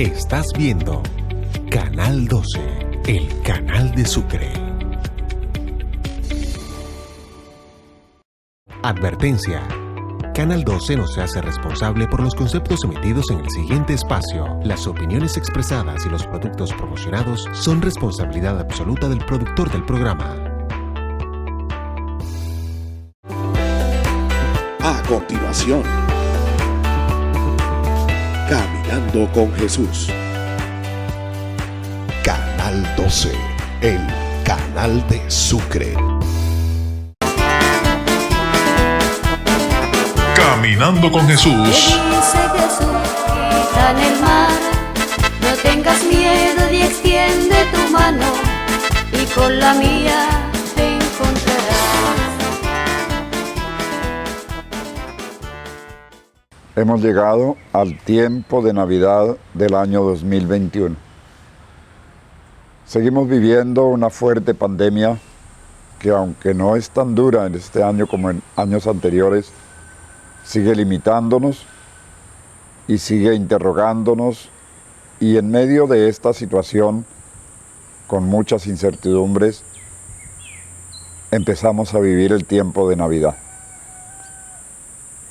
Estás viendo Canal 12, el canal de Sucre. Advertencia. Canal 12 no se hace responsable por los conceptos emitidos en el siguiente espacio. Las opiniones expresadas y los productos promocionados son responsabilidad absoluta del productor del programa. A continuación, Caminando con Jesús. Canal 12, el canal de Sucre. Caminando con Jesús. Dice Jesús, quita en el mar, no tengas miedo y extiende tu mano, y con la mía te encontrarás. Hemos llegado al tiempo de Navidad del año 2021. Seguimos viviendo una fuerte pandemia que, aunque no es tan dura en este año como en años anteriores, sigue limitándonos y sigue interrogándonos, y en medio de esta situación, con muchas incertidumbres, empezamos a vivir el tiempo de Navidad.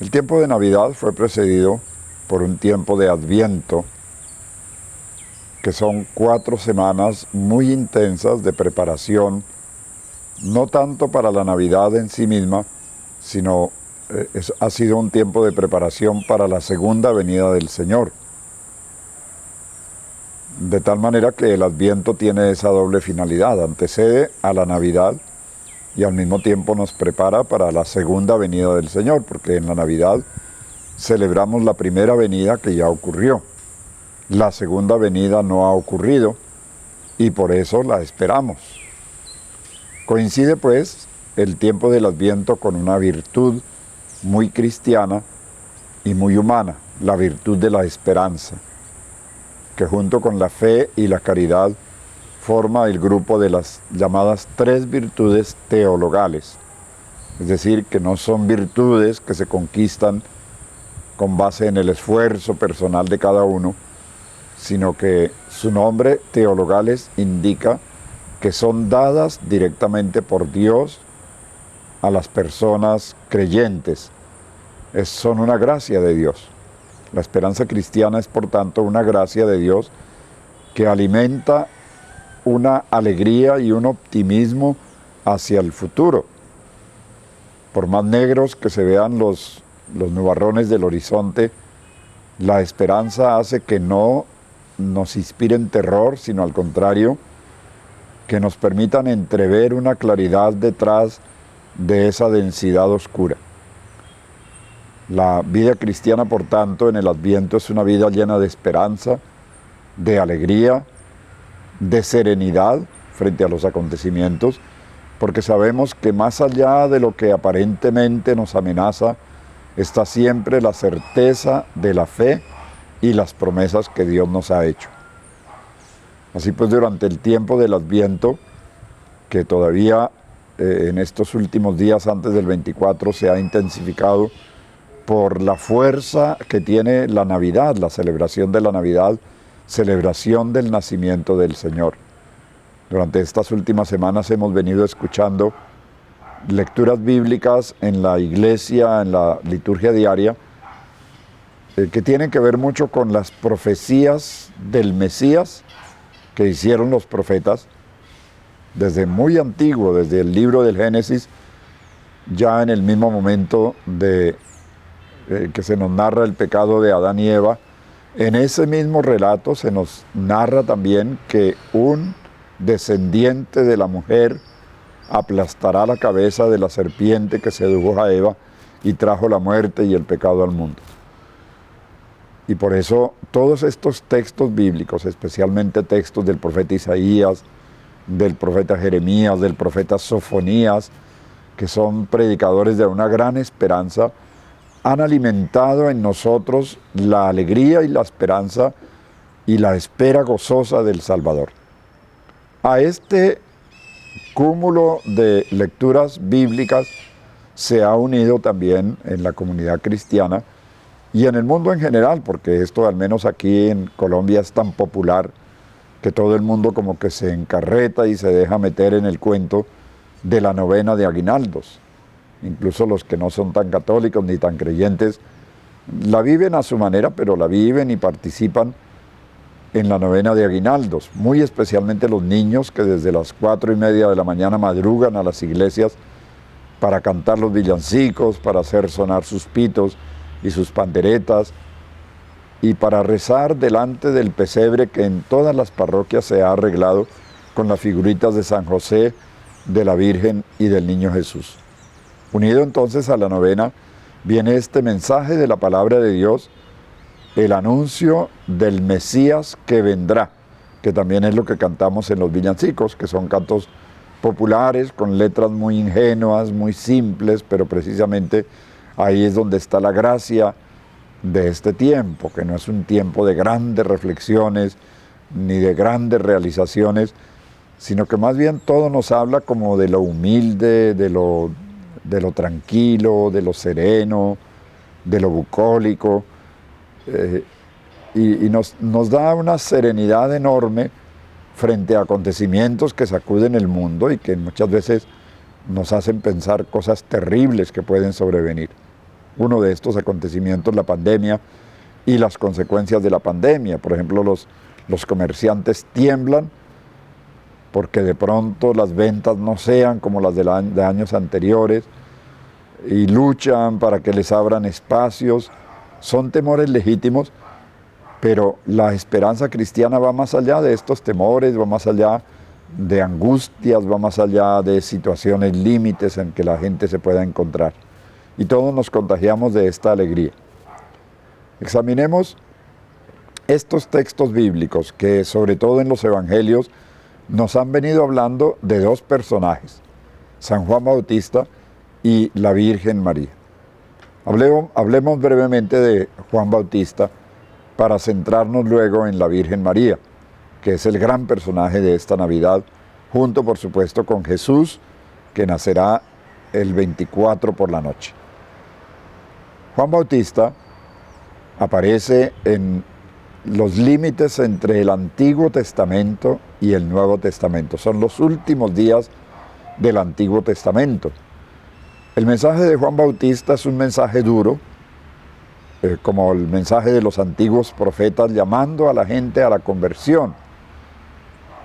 El tiempo de Navidad fue precedido por un tiempo de Adviento, que son 4 semanas muy intensas de preparación, no tanto para la Navidad en sí misma, sino ha sido un tiempo de preparación para la segunda venida del Señor. De tal manera que el Adviento tiene esa doble finalidad: antecede a la Navidad y al mismo tiempo nos prepara para la segunda venida del Señor, porque en la Navidad celebramos la primera venida que ya ocurrió. La segunda venida no ha ocurrido y por eso la esperamos. Coincide pues el tiempo del Adviento con una virtud muy cristiana y muy humana, la virtud de la esperanza, que junto con la fe y la caridad forma el grupo de las llamadas 3 virtudes teologales, es decir, que no son virtudes que se conquistan con base en el esfuerzo personal de cada uno, sino que su nombre, teologales, indica que son dadas directamente por Dios a las personas creyentes. Son una gracia de Dios. La esperanza cristiana es, por tanto, una gracia de Dios que alimenta una alegría y un optimismo hacia el futuro. Por más negros que se vean los nubarrones del horizonte, la esperanza hace que no nos inspiren terror, sino al contrario, que nos permitan entrever una claridad detrás de esa densidad oscura. La vida cristiana, por tanto, en el Adviento es una vida llena de esperanza, de alegría, de serenidad frente a los acontecimientos, porque sabemos que más allá de lo que aparentemente nos amenaza, está siempre la certeza de la fe y las promesas que Dios nos ha hecho. Así pues, durante el tiempo del Adviento, que todavía en estos últimos días antes del 24 se ha intensificado por la fuerza que tiene la Navidad, la celebración de la Navidad, celebración del nacimiento del Señor. Durante estas últimas semanas hemos venido escuchando lecturas bíblicas en la iglesia, en la liturgia diaria, que tienen que ver mucho con las profecías del Mesías que hicieron los profetas desde muy antiguo, desde el libro del Génesis, ya en el mismo momento de que se nos narra el pecado de Adán y Eva. En ese mismo relato se nos narra también que un descendiente de la mujer aplastará la cabeza de la serpiente que sedujo a Eva y trajo la muerte y el pecado al mundo. Y por eso todos estos textos bíblicos, especialmente textos del profeta Isaías, del profeta Jeremías, del profeta Sofonías, que son predicadores de una gran esperanza, han alimentado en nosotros la alegría y la esperanza y la espera gozosa del Salvador. A este cúmulo de lecturas bíblicas se ha unido también en la comunidad cristiana y en el mundo en general, porque esto al menos aquí en Colombia es tan popular que todo el mundo como que se encarreta y se deja meter en el cuento de la novena de aguinaldos. Incluso los que no son tan católicos ni tan creyentes la viven a su manera, pero la viven y participan en la novena de aguinaldos, muy especialmente los niños que desde las 4:30 de la mañana madrugan a las iglesias para cantar los villancicos, para hacer sonar sus pitos y sus panderetas y para rezar delante del pesebre que en todas las parroquias se ha arreglado con las figuritas de San José, de la Virgen y del Niño Jesús. Unido entonces a la novena viene este mensaje de la palabra de Dios, el anuncio del Mesías que vendrá, que también es lo que cantamos en los villancicos, que son cantos populares con letras muy ingenuas, muy simples, pero precisamente ahí es donde está la gracia de este tiempo, que no es un tiempo de grandes reflexiones ni de grandes realizaciones, sino que más bien todo nos habla como de lo humilde, de lo tranquilo, de lo sereno, de lo bucólico, y nos da una serenidad enorme frente a acontecimientos que sacuden el mundo y que muchas veces nos hacen pensar cosas terribles que pueden sobrevenir. Uno de estos acontecimientos, la pandemia y las consecuencias de la pandemia. Por ejemplo, los comerciantes tiemblan porque de pronto las ventas no sean como las de años anteriores y luchan para que les abran espacios. Son temores legítimos, pero la esperanza cristiana va más allá de estos temores, va más allá de angustias, va más allá de situaciones límites en que la gente se pueda encontrar. Y todos nos contagiamos de esta alegría. Examinemos estos textos bíblicos que, sobre todo en los evangelios, nos han venido hablando de dos personajes, San Juan Bautista y la Virgen María. Hablemos brevemente de Juan Bautista para centrarnos luego en la Virgen María, que es el gran personaje de esta Navidad, junto por supuesto con Jesús, que nacerá el 24 por la noche. Juan Bautista aparece en los límites entre el Antiguo Testamento y el Nuevo Testamento. Son los últimos días del Antiguo Testamento. El mensaje de Juan Bautista es un mensaje duro, como el mensaje de los antiguos profetas, llamando a la gente a la conversión.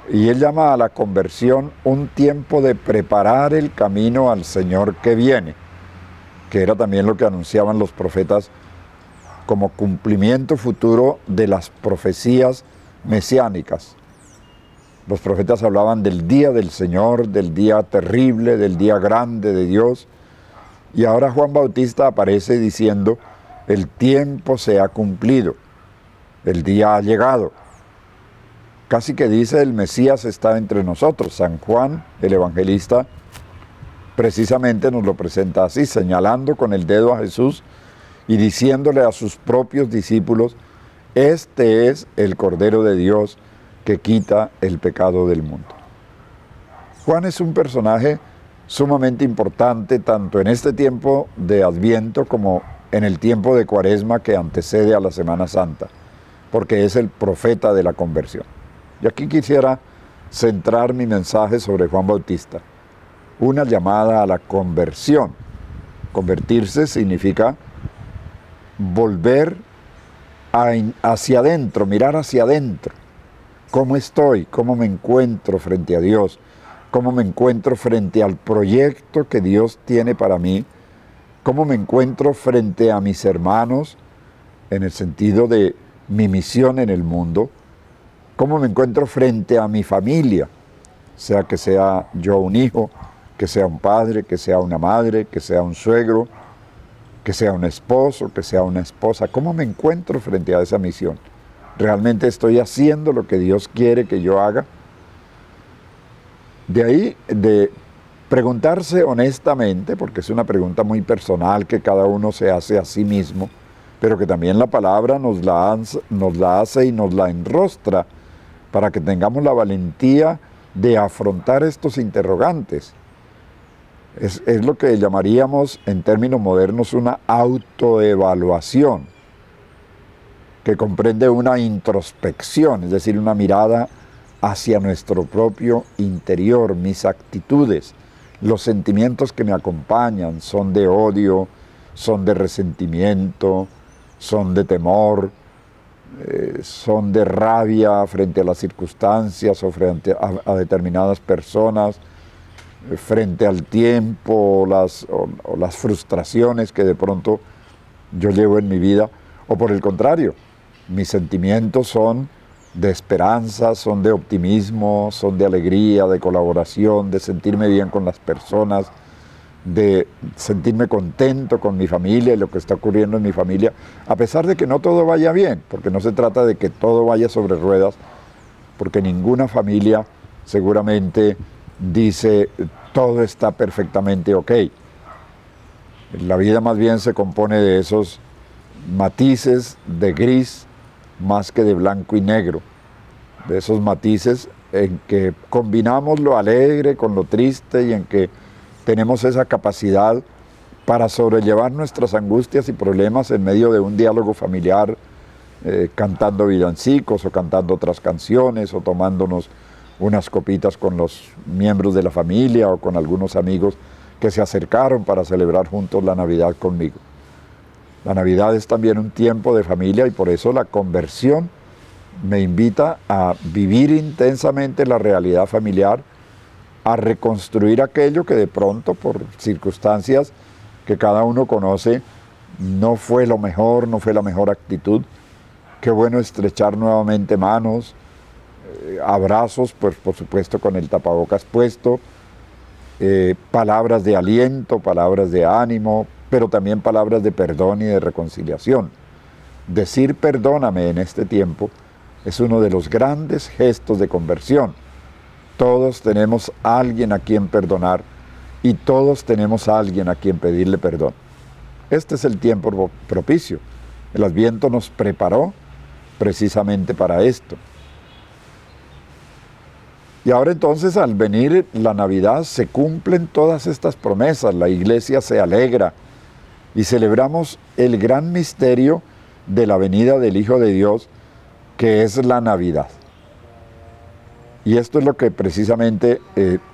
Y él llama a la conversión un tiempo de preparar el camino al Señor que viene, que era también lo que anunciaban los profetas como cumplimiento futuro de las profecías mesiánicas. Los profetas hablaban del día del Señor, del día terrible, del día grande de Dios, y ahora Juan Bautista aparece diciendo: el tiempo se ha cumplido, el día ha llegado. Casi que dice: el Mesías está entre nosotros. San Juan, el evangelista, precisamente nos lo presenta así, señalando con el dedo a Jesús y diciéndole a sus propios discípulos: este es el Cordero de Dios que quita el pecado del mundo. Juan es un personaje sumamente importante tanto en este tiempo de Adviento como en el tiempo de Cuaresma que antecede a la Semana Santa, porque es el profeta de la conversión. Y aquí quisiera centrar mi mensaje sobre Juan Bautista, una llamada a la conversión. Convertirse significa volver hacia adentro, mirar hacia adentro. ¿Cómo estoy? ¿Cómo me encuentro frente a Dios? ¿Cómo me encuentro frente al proyecto que Dios tiene para mí? ¿Cómo me encuentro frente a mis hermanos en el sentido de mi misión en el mundo? ¿Cómo me encuentro frente a mi familia? Sea que sea yo un hijo, que sea un padre, que sea una madre, que sea un suegro, que sea un esposo, que sea una esposa. ¿Cómo me encuentro frente a esa misión? ¿Realmente estoy haciendo lo que Dios quiere que yo haga? De ahí, de preguntarse honestamente, porque es una pregunta muy personal que cada uno se hace a sí mismo, pero que también la palabra nos la hace y nos la enrostra para que tengamos la valentía de afrontar estos interrogantes. Es lo que llamaríamos en términos modernos una autoevaluación. que comprende una introspección, es decir, una mirada hacia nuestro propio interior, mis actitudes, los sentimientos que me acompañan, son de odio, son de resentimiento, son de temor, son de rabia frente a las circunstancias o frente a determinadas personas, frente al tiempo o las frustraciones que de pronto yo llevo en mi vida, o por el contrario, mis sentimientos son de esperanza, son de optimismo, son de alegría, de colaboración, de sentirme bien con las personas, de sentirme contento con mi familia y lo que está ocurriendo en mi familia, a pesar de que no todo vaya bien, porque no se trata de que todo vaya sobre ruedas, porque ninguna familia seguramente dice todo está perfectamente ok. La vida más bien se compone de esos matices de gris más que de blanco y negro, de esos matices en que combinamos lo alegre con lo triste y en que tenemos esa capacidad para sobrellevar nuestras angustias y problemas en medio de un diálogo familiar, cantando villancicos o cantando otras canciones o tomándonos unas copitas con los miembros de la familia o con algunos amigos que se acercaron para celebrar juntos la Navidad conmigo. La Navidad es también un tiempo de familia y por eso la conversión me invita a vivir intensamente la realidad familiar, a reconstruir aquello que de pronto por circunstancias que cada uno conoce no fue lo mejor, no fue la mejor actitud. Qué bueno estrechar nuevamente manos, abrazos, pues por supuesto con el tapabocas puesto, palabras de aliento, palabras de ánimo, pero también palabras de perdón y de reconciliación. Decir perdóname en este tiempo es uno de los grandes gestos de conversión. Todos tenemos a alguien a quien perdonar y todos tenemos a alguien a quien pedirle perdón. Este es el tiempo propicio. El Adviento nos preparó precisamente para esto. Y ahora entonces al venir la Navidad se cumplen todas estas promesas, la Iglesia se alegra y celebramos el gran misterio de la venida del Hijo de Dios, que es la Navidad. Y esto es lo que precisamente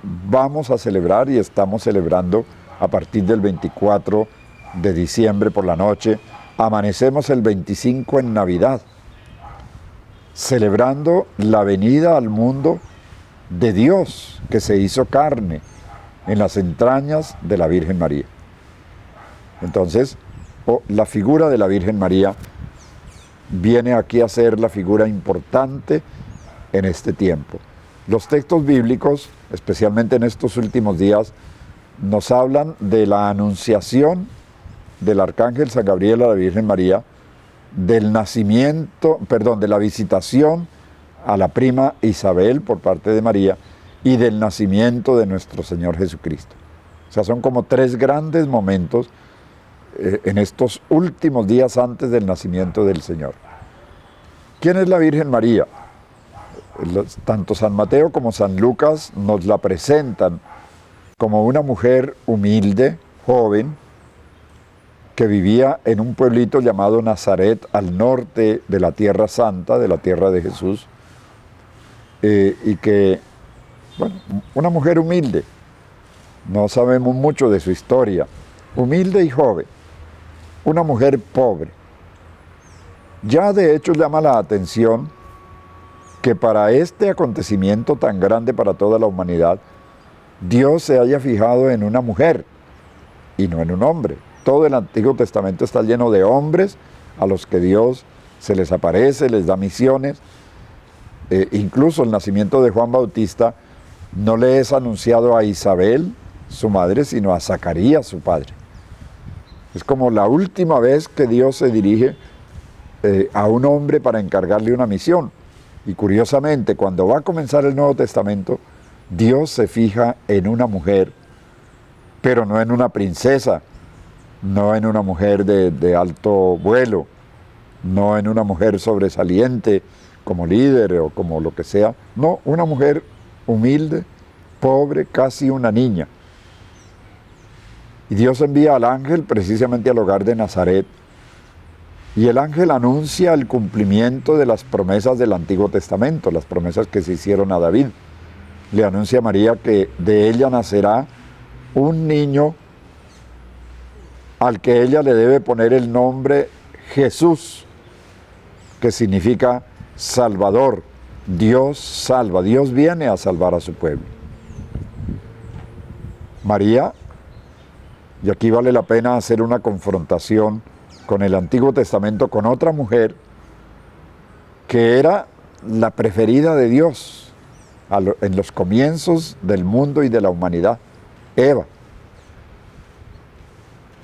vamos a celebrar y estamos celebrando a partir del 24 de diciembre por la noche. Amanecemos el 25 en Navidad, celebrando la venida al mundo de Dios que se hizo carne en las entrañas de la Virgen María. Entonces, la figura de la Virgen María viene aquí a ser la figura importante en este tiempo. Los textos bíblicos, especialmente en estos últimos días, nos hablan de la anunciación del arcángel San Gabriel a la Virgen María, del nacimiento, de la visitación a la prima Isabel por parte de María y del nacimiento de nuestro Señor Jesucristo. O sea, son como tres grandes momentos en estos últimos días antes del nacimiento del Señor. ¿Quién es la Virgen María? Tanto San Mateo como San Lucas nos la presentan como una mujer humilde, joven, que vivía en un pueblito llamado Nazaret, al norte de la Tierra Santa, de la tierra de Jesús, y que, una mujer humilde, no sabemos mucho de su historia, humilde y joven, una mujer pobre. Ya de hecho llama la atención que para este acontecimiento tan grande para toda la humanidad, Dios se haya fijado en una mujer y no en un hombre. Todo el Antiguo Testamento está lleno de hombres a los que Dios se les aparece, les da misiones. Incluso el nacimiento de Juan Bautista no le es anunciado a Isabel, su madre, sino a Zacarías, su padre. Es como la última vez que Dios se dirige a un hombre para encargarle una misión. Y curiosamente, cuando va a comenzar el Nuevo Testamento, Dios se fija en una mujer, pero no en una princesa, no en una mujer de alto vuelo, no en una mujer sobresaliente como líder o como lo que sea, no, una mujer humilde, pobre, casi una niña. Y Dios envía al ángel precisamente al hogar de Nazaret Y el ángel anuncia el cumplimiento de las promesas del Antiguo Testamento, las promesas que se hicieron a David. Le anuncia a María que de ella nacerá un niño al que ella le debe poner el nombre Jesús, que significa Salvador. Dios salva, Dios viene a salvar a su pueblo. María, y aquí vale la pena hacer una confrontación con el Antiguo Testamento, con otra mujer que era la preferida de Dios en los comienzos del mundo y de la humanidad, Eva,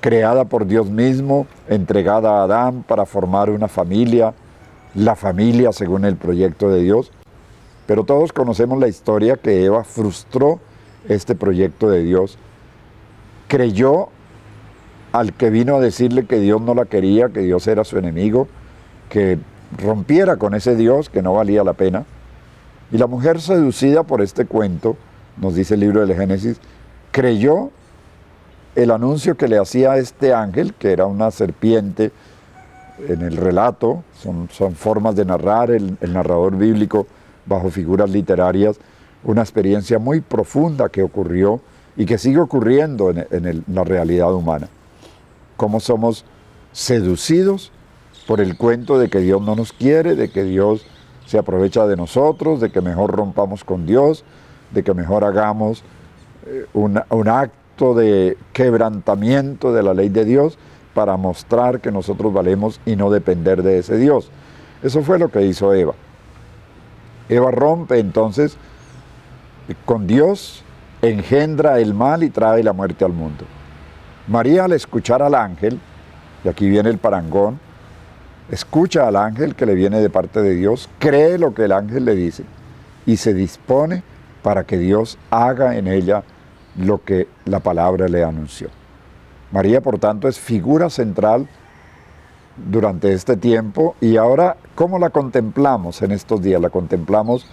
creada por Dios mismo, entregada a Adán para formar una familia, la familia según el proyecto de Dios. Pero todos conocemos la historia que Eva frustró este proyecto de Dios, creyó al que vino a decirle que Dios no la quería, que Dios era su enemigo, que rompiera con ese Dios que no valía la pena. Y la mujer, seducida por este cuento, nos dice el libro del Génesis, creyó el anuncio que le hacía este ángel, que era una serpiente en el relato, son formas de narrar el narrador bíblico bajo figuras literarias, una experiencia muy profunda que ocurrió y que sigue ocurriendo en la realidad humana. Cómo somos seducidos por el cuento de que Dios no nos quiere, de que Dios se aprovecha de nosotros, de que mejor rompamos con Dios, de que mejor hagamos un acto de quebrantamiento de la ley de Dios para mostrar que nosotros valemos y no depender de ese Dios. Eso fue lo que hizo Eva. Eva rompe entonces con Dios, engendra el mal y trae la muerte al mundo. María, al escuchar al ángel, y aquí viene el parangón, escucha al ángel que le viene de parte de Dios, cree lo que el ángel le dice y se dispone para que Dios haga en ella lo que la palabra le anunció. María, por tanto, es figura central durante este tiempo. Y ahora, ¿cómo la contemplamos en estos días? La contemplamos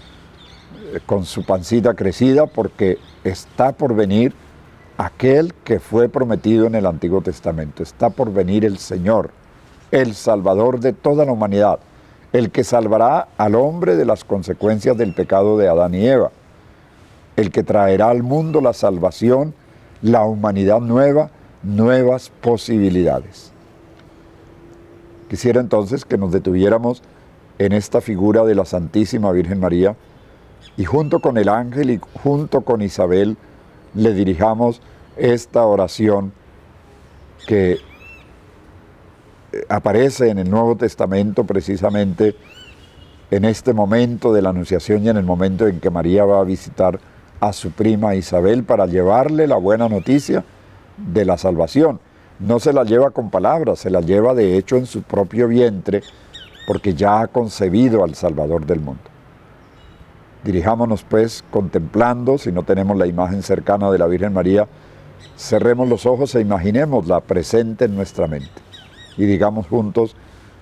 con su pancita crecida, porque está por venir aquel que fue prometido en el Antiguo Testamento. Está por venir el Señor, el Salvador de toda la humanidad, el que salvará al hombre de las consecuencias del pecado de Adán y Eva, el que traerá al mundo la salvación, la humanidad nueva, nuevas posibilidades. Quisiera entonces que nos detuviéramos en esta figura de la Santísima Virgen María y junto con el ángel y junto con Isabel le dirijamos esta oración que aparece en el Nuevo Testamento precisamente en este momento de la Anunciación y en el momento en que María va a visitar a su prima Isabel para llevarle la buena noticia de la salvación. No se la lleva con palabras, se la lleva de hecho en su propio vientre, porque ya ha concebido al Salvador del mundo. Dirijámonos pues contemplando, si no tenemos la imagen cercana de la Virgen María, cerremos los ojos e imaginémosla presente en nuestra mente. Y digamos juntos: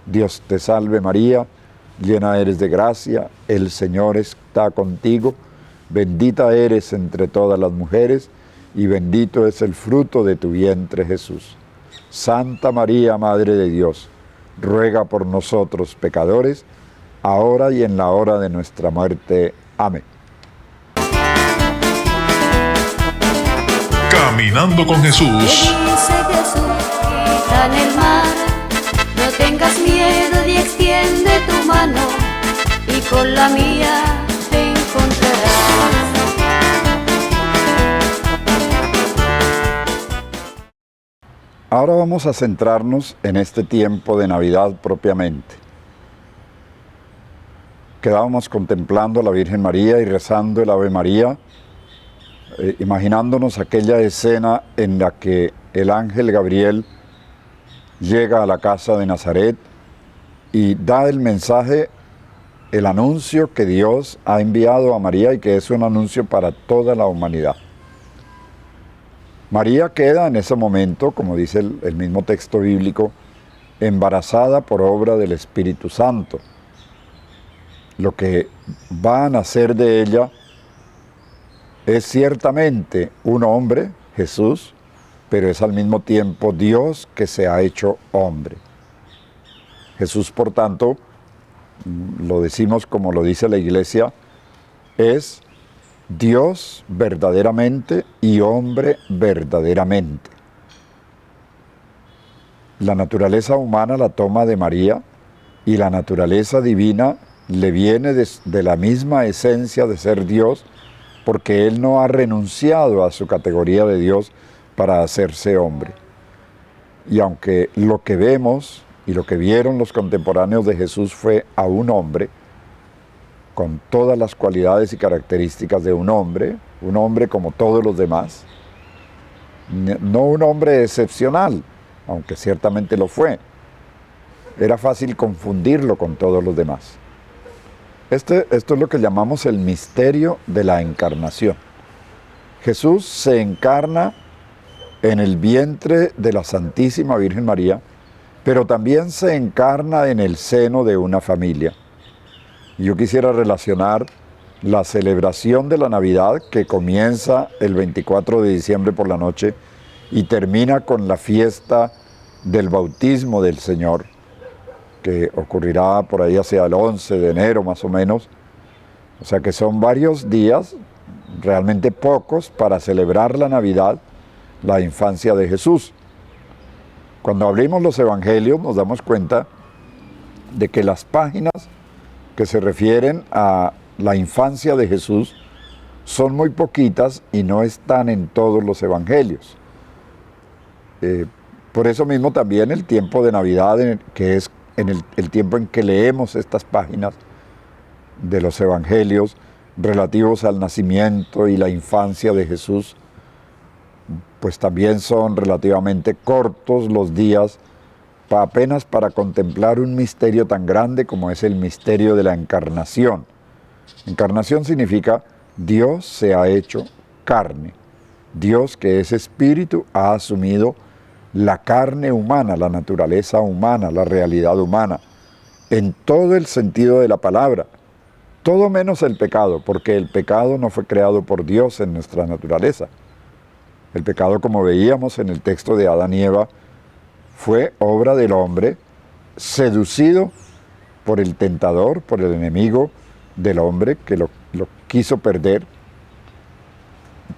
Dios te salve María, llena eres de gracia, el Señor está contigo, bendita eres entre todas las mujeres, y bendito es el fruto de tu vientre Jesús. Santa María, Madre de Dios, ruega por nosotros pecadores, ahora y en la hora de nuestra muerte. Amén. Caminando con Jesús. Dice Jesús, grita en el mar, no tengas miedo y extiende tu mano, y con la mía te encontrarás. Ahora vamos a centrarnos en este tiempo de Navidad propiamente. Quedábamos contemplando a la Virgen María y rezando el Ave María, imaginándonos aquella escena en la que el ángel Gabriel llega a la casa de Nazaret y da el mensaje, el anuncio que Dios ha enviado a María y que es un anuncio para toda la humanidad. María queda en ese momento, como dice el mismo texto bíblico, embarazada por obra del Espíritu Santo. Lo que va a nacer de ella es ciertamente un hombre, Jesús, pero es al mismo tiempo Dios que se ha hecho hombre. Jesús, por tanto, lo decimos como lo dice la Iglesia, es Dios verdaderamente y hombre verdaderamente. La naturaleza humana la toma de María y la naturaleza divina le viene de la misma esencia de ser Dios, porque Él no ha renunciado a su categoría de Dios para hacerse hombre. Y aunque lo que vemos y lo que vieron los contemporáneos de Jesús fue a un hombre, con todas las cualidades y características de un hombre como todos los demás, no un hombre excepcional, aunque ciertamente lo fue. Era fácil confundirlo con todos los demás. Esto es lo que llamamos el misterio de la encarnación. Jesús se encarna en el vientre de la Santísima Virgen María, pero también se encarna en el seno de una familia. Yo quisiera relacionar la celebración de la Navidad, que comienza el 24 de diciembre por la noche y termina con la fiesta del bautismo del Señor, que ocurrirá por ahí hacia el 11 de enero más o menos. O sea que son varios días, realmente pocos, para celebrar la Navidad, la infancia de Jesús. Cuando abrimos los evangelios nos damos cuenta de que las páginas que se refieren a la infancia de Jesús son muy poquitas y no están en todos los evangelios. Por eso mismo también el tiempo de Navidad, que es el tiempo en que leemos estas páginas de los evangelios relativos al nacimiento y la infancia de Jesús, pues también son relativamente cortos los días apenas para contemplar un misterio tan grande como es el misterio de la encarnación. Encarnación significa Dios se ha hecho carne. Dios, que es espíritu, ha asumido la carne humana, la naturaleza humana, la realidad humana, en todo el sentido de la palabra, todo menos el pecado, porque el pecado no fue creado por Dios en nuestra naturaleza. El pecado, como veíamos en el texto de Adán y Eva, fue obra del hombre, seducido por el tentador, por el enemigo del hombre, que lo quiso perder.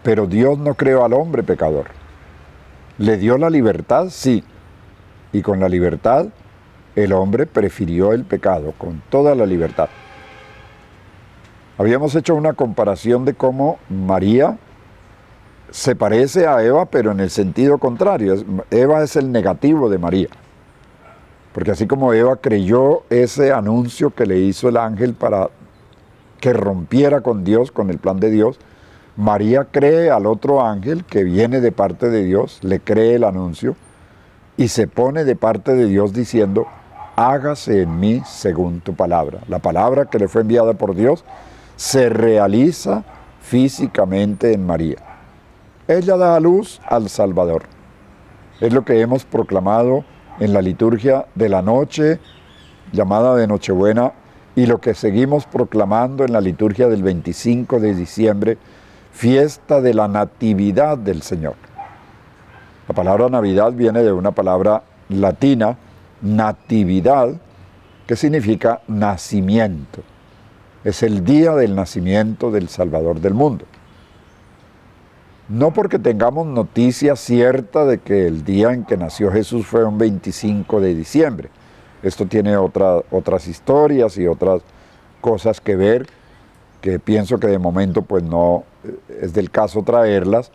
Pero Dios no creó al hombre pecador. ¿Le dio la libertad? Sí. Y con la libertad, el hombre prefirió el pecado, con toda la libertad. Habíamos hecho una comparación de cómo María se parece a Eva, pero en el sentido contrario. Eva es el negativo de María. Porque así como Eva creyó ese anuncio que le hizo el ángel para que rompiera con Dios, con el plan de Dios, María cree al otro ángel que viene de parte de Dios, le cree el anuncio y se pone de parte de Dios diciendo: hágase en mí según tu palabra. La palabra que le fue enviada por Dios se realiza físicamente en María. Ella da a luz al Salvador. Es lo que hemos proclamado en la liturgia de la noche, llamada de Nochebuena, y lo que seguimos proclamando en la liturgia del 25 de diciembre, fiesta de la Natividad del Señor. La palabra Navidad viene de una palabra latina, natividad, que significa nacimiento. Es el día del nacimiento del Salvador del mundo. No porque tengamos noticia cierta de que el día en que nació Jesús fue un 25 de diciembre. Esto tiene otras historias y otras cosas que ver, que pienso que de momento pues no es del caso traerlas,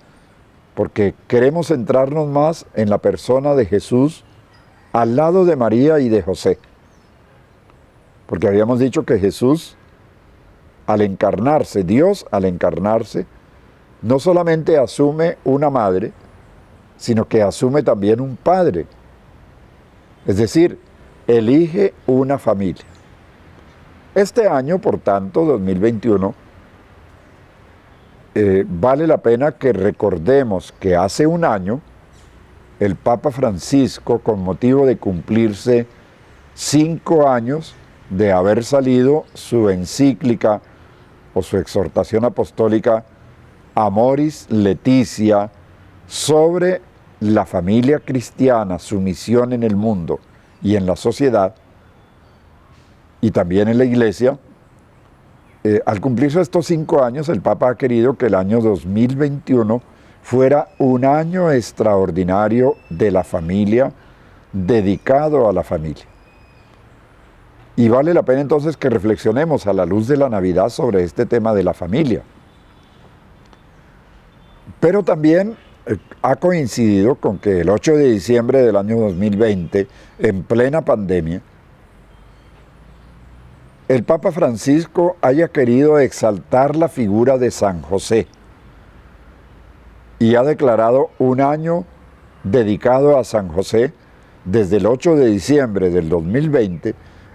porque queremos centrarnos más en la persona de Jesús al lado de María y de José. Porque habíamos dicho que Jesús, al encarnarse, Dios al encarnarse, no solamente asume una madre, sino que asume también un padre. Es decir, elige una familia. Este año, por tanto, 2021, vale la pena que recordemos que hace un año el Papa Francisco, con motivo de cumplirse 5 años de haber salido su encíclica o su exhortación apostólica Amoris Laetitia, sobre la familia cristiana, su misión en el mundo y en la sociedad, y también en la Iglesia, al cumplirse estos 5 años, el Papa ha querido que el año 2021 fuera un año extraordinario de la familia, dedicado a la familia. Y vale la pena entonces que reflexionemos a la luz de la Navidad sobre este tema de la familia. Pero también ha coincidido con que el 8 de diciembre del año 2020, en plena pandemia, el Papa Francisco haya querido exaltar la figura de San José y ha declarado un año dedicado a San José desde el 8 de diciembre del 2020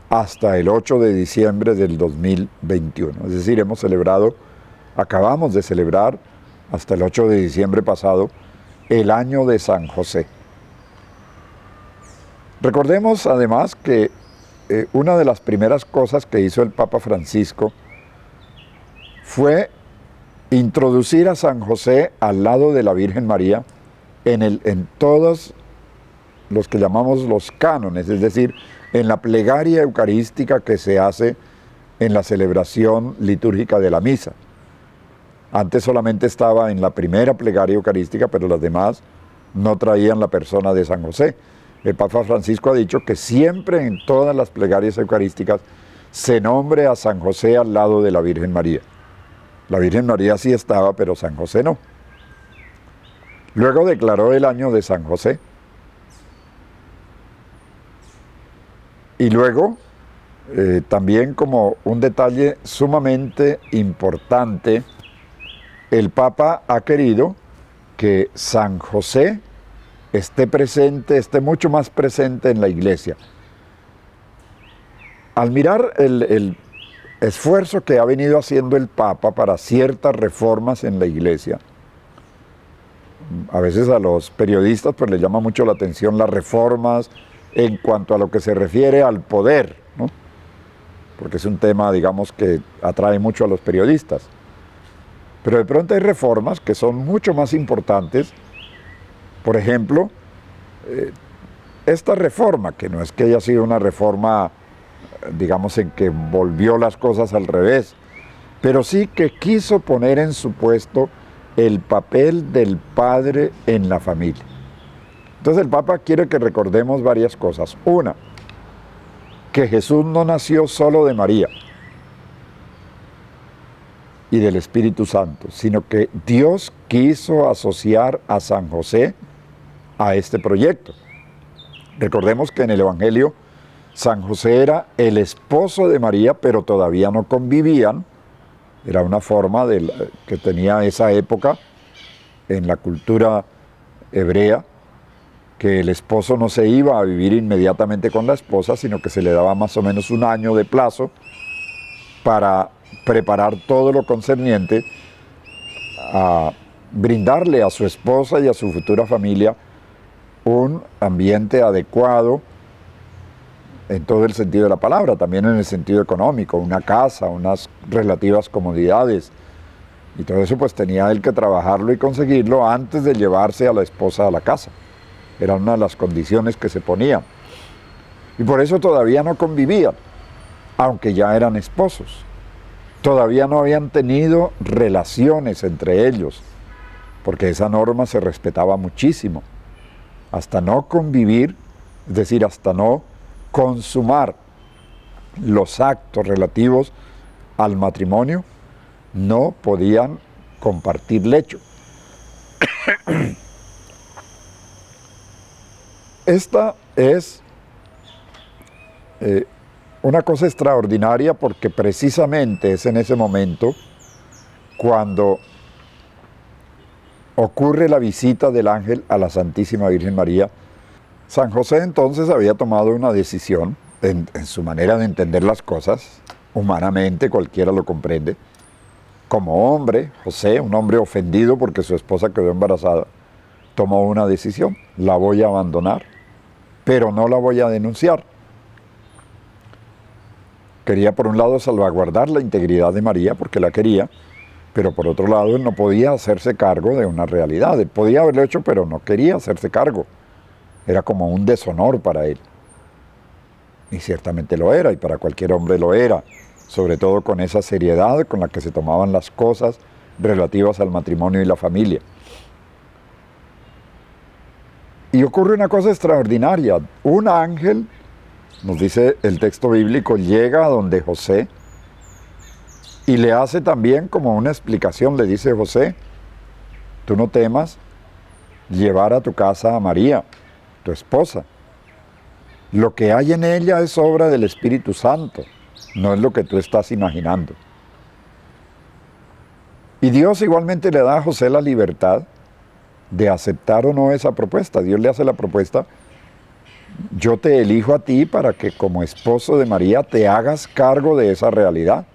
hasta el 8 de diciembre del 2021. Es decir, acabamos de celebrar hasta el 8 de diciembre pasado el año de San José. Recordemos además que una de las primeras cosas que hizo el Papa Francisco fue introducir a San José al lado de la Virgen María en todos los que llamamos los cánones, es decir, en la plegaria eucarística que se hace en la celebración litúrgica de la misa. Antes solamente estaba en la primera plegaria eucarística, pero las demás no traían la persona de San José. El Papa Francisco ha dicho que siempre en todas las plegarias eucarísticas se nombre a San José al lado de la Virgen María. La Virgen María sí estaba, pero San José no. Luego declaró el año de San José. Y luego, también como un detalle sumamente importante, el Papa ha querido que San José esté mucho más presente en la Iglesia. Al mirar el esfuerzo que ha venido haciendo el Papa para ciertas reformas en la Iglesia, a veces a los periodistas pues les llama mucho la atención las reformas en cuanto a lo que se refiere al poder, ¿no? Porque es un tema, digamos, que atrae mucho a los periodistas. Pero de pronto hay reformas que son mucho más importantes. Por ejemplo, esta reforma, que no es que haya sido una reforma, digamos, en que volvió las cosas al revés, pero sí que quiso poner en su puesto el papel del padre en la familia. Entonces el Papa quiere que recordemos varias cosas. Una, que Jesús no nació solo de María y del Espíritu Santo, sino que Dios quiso asociar a San José a este proyecto. Recordemos que en el Evangelio San José era el esposo de María, pero todavía no convivían. Era una forma que tenía esa época en la cultura hebrea, que el esposo no se iba a vivir inmediatamente con la esposa, sino que se le daba más o menos un año de plazo para preparar todo lo concerniente a brindarle a su esposa y a su futura familia un ambiente adecuado en todo el sentido de la palabra, también en el sentido económico, una casa, unas relativas comodidades. Y todo eso pues tenía él que trabajarlo y conseguirlo antes de llevarse a la esposa a la casa. Era una de las condiciones que se ponían. Y por eso todavía no convivían, aunque ya eran esposos. Todavía no habían tenido relaciones entre ellos, porque esa norma se respetaba muchísimo. Hasta no convivir, es decir, hasta no consumar los actos relativos al matrimonio, no podían compartir lecho. Esta es una cosa extraordinaria porque precisamente es en ese momento cuando ocurre la visita del ángel a la Santísima Virgen María. San José entonces había tomado una decisión en su manera de entender las cosas, humanamente cualquiera lo comprende. Como hombre, José, un hombre ofendido porque su esposa quedó embarazada, tomó una decisión: la voy a abandonar, pero no la voy a denunciar. Quería por un lado salvaguardar la integridad de María porque la quería, pero por otro lado él no podía hacerse cargo de una realidad. Él podía haberlo hecho, pero no quería hacerse cargo. Era como un deshonor para él. Y ciertamente lo era, y para cualquier hombre lo era, sobre todo con esa seriedad con la que se tomaban las cosas relativas al matrimonio y la familia. Y ocurre una cosa extraordinaria. Un ángel, nos dice el texto bíblico, llega a donde José y le hace también como una explicación. Le dice: José, tú no temas llevar a tu casa a María, tu esposa. Lo que hay en ella es obra del Espíritu Santo, no es lo que tú estás imaginando. Y Dios igualmente le da a José la libertad de aceptar o no esa propuesta. Dios le hace la propuesta: yo te elijo a ti para que como esposo de María te hagas cargo de esa realidad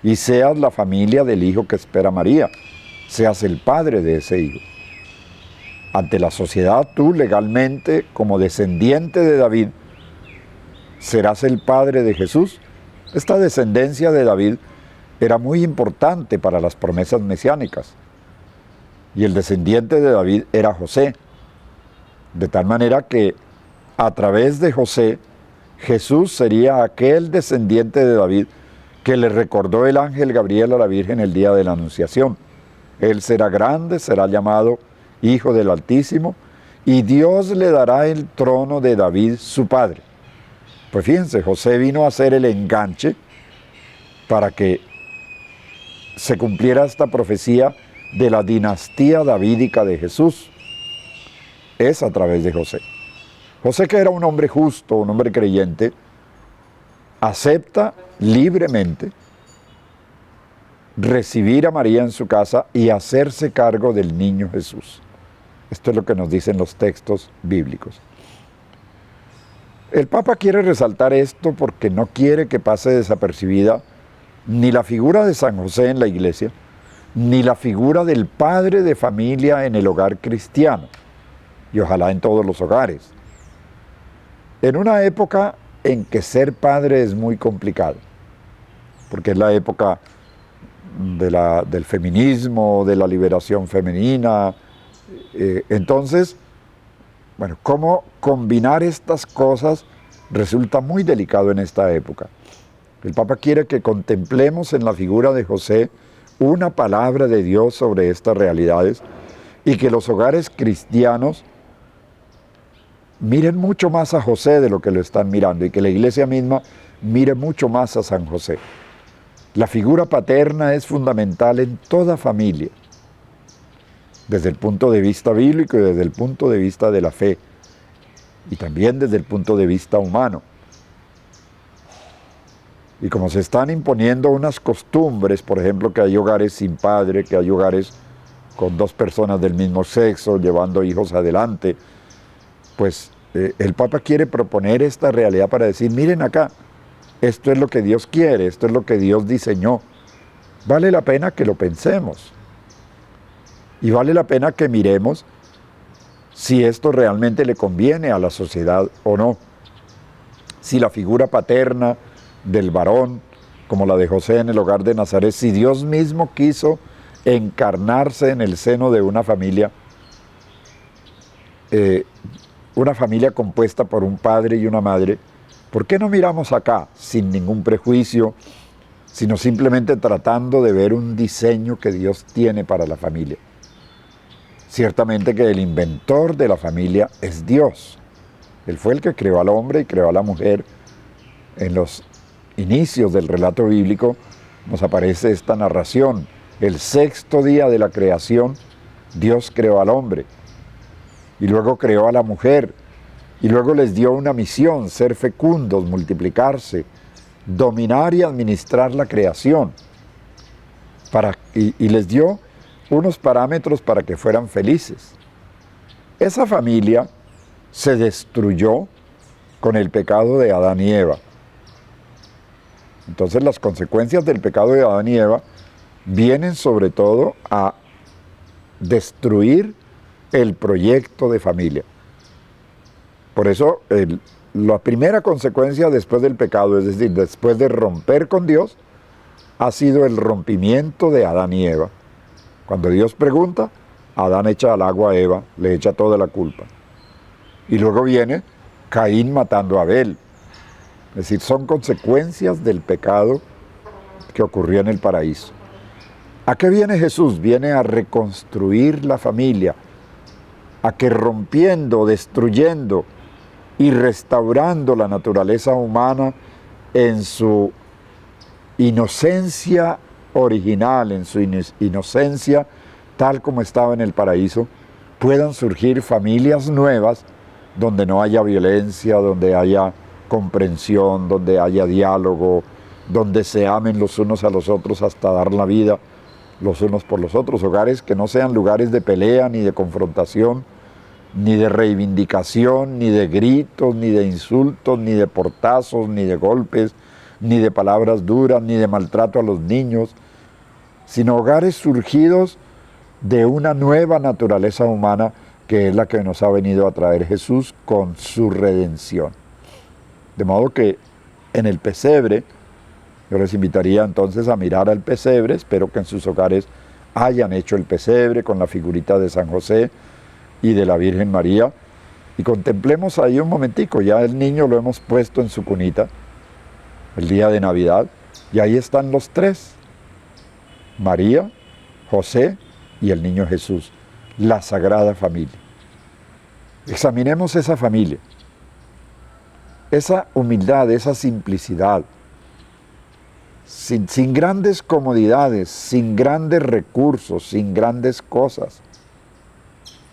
y seas la familia del hijo que espera María, seas el padre de ese hijo. Ante la sociedad, tú legalmente, como descendiente de David, serás el padre de Jesús. Esta descendencia de David era muy importante para las promesas mesiánicas. Y el descendiente de David era José. De tal manera que a través de José, Jesús sería aquel descendiente de David que le recordó el ángel Gabriel a la Virgen el día de la Anunciación. Él será grande, será llamado Hijo del Altísimo, y Dios le dará el trono de David, su padre. Pues fíjense, José vino a hacer el enganche para que se cumpliera esta profecía de la dinastía davídica de Jesús. Es a través de José. José, que era un hombre justo, un hombre creyente, acepta libremente recibir a María en su casa y hacerse cargo del niño Jesús. Esto es lo que nos dicen los textos bíblicos. El Papa quiere resaltar esto porque no quiere que pase desapercibida ni la figura de San José en la Iglesia, ni la figura del padre de familia en el hogar cristiano, y ojalá en todos los hogares. En una época en que ser padre es muy complicado, porque es la época del feminismo, de la liberación femenina. Entonces, bueno, cómo combinar estas cosas resulta muy delicado en esta época. El Papa quiere que contemplemos en la figura de José una palabra de Dios sobre estas realidades y que los hogares cristianos miren mucho más a José de lo que lo están mirando, y que la Iglesia misma mire mucho más a San José. La figura paterna es fundamental en toda familia, desde el punto de vista bíblico y desde el punto de vista de la fe, y también desde el punto de vista humano. Y como se están imponiendo unas costumbres, por ejemplo, que hay hogares sin padre, que hay hogares con dos personas del mismo sexo, llevando hijos adelante, pues el Papa quiere proponer esta realidad para decir: miren acá, esto es lo que Dios quiere, esto es lo que Dios diseñó. Vale la pena que lo pensemos. Y vale la pena que miremos si esto realmente le conviene a la sociedad o no. Si la figura paterna del varón, como la de José en el hogar de Nazaret, si Dios mismo quiso encarnarse en el seno de una familia compuesta por un padre y una madre, ¿por qué no miramos acá sin ningún prejuicio, sino simplemente tratando de ver un diseño que Dios tiene para la familia? Ciertamente que el inventor de la familia es Dios. Él fue el que creó al hombre y creó a la mujer. En los inicios del relato bíblico nos aparece esta narración: el sexto día de la creación, Dios creó al hombre, y luego creó a la mujer, y luego les dio una misión: ser fecundos, multiplicarse, dominar y administrar la creación, y les dio unos parámetros para que fueran felices. Esa familia se destruyó con el pecado de Adán y Eva. Entonces las consecuencias del pecado de Adán y Eva vienen sobre todo a destruir el proyecto de familia. Por eso la primera consecuencia después del pecado, es decir, después de romper con Dios, ha sido el rompimiento de Adán y Eva. Cuando Dios pregunta, Adán echa al agua a Eva, le echa toda la culpa. Y luego viene Caín matando a Abel. Es decir, son consecuencias del pecado que ocurrió en el paraíso. ¿A qué viene Jesús? Viene a reconstruir la familia, a que rompiendo, destruyendo y restaurando la naturaleza humana en su inocencia original, en su inocencia tal como estaba en el paraíso, puedan surgir familias nuevas donde no haya violencia, donde haya comprensión, donde haya diálogo, donde se amen los unos a los otros hasta dar la vida los unos por los otros. Hogares que no sean lugares de pelea, ni de confrontación, ni de reivindicación, ni de gritos, ni de insultos, ni de portazos, ni de golpes, ni de palabras duras, ni de maltrato a los niños, sino hogares surgidos de una nueva naturaleza humana que es la que nos ha venido a traer Jesús con su redención. De modo que en el pesebre, yo les invitaría entonces a mirar al pesebre, espero que en sus hogares hayan hecho el pesebre con la figurita de San José y de la Virgen María, y contemplemos ahí un momentico, ya el niño lo hemos puesto en su cunita, el día de Navidad, y ahí están los tres, María, José y el niño Jesús, la Sagrada Familia. Examinemos esa familia, esa humildad, esa simplicidad, sin grandes comodidades, sin grandes recursos, sin grandes cosas,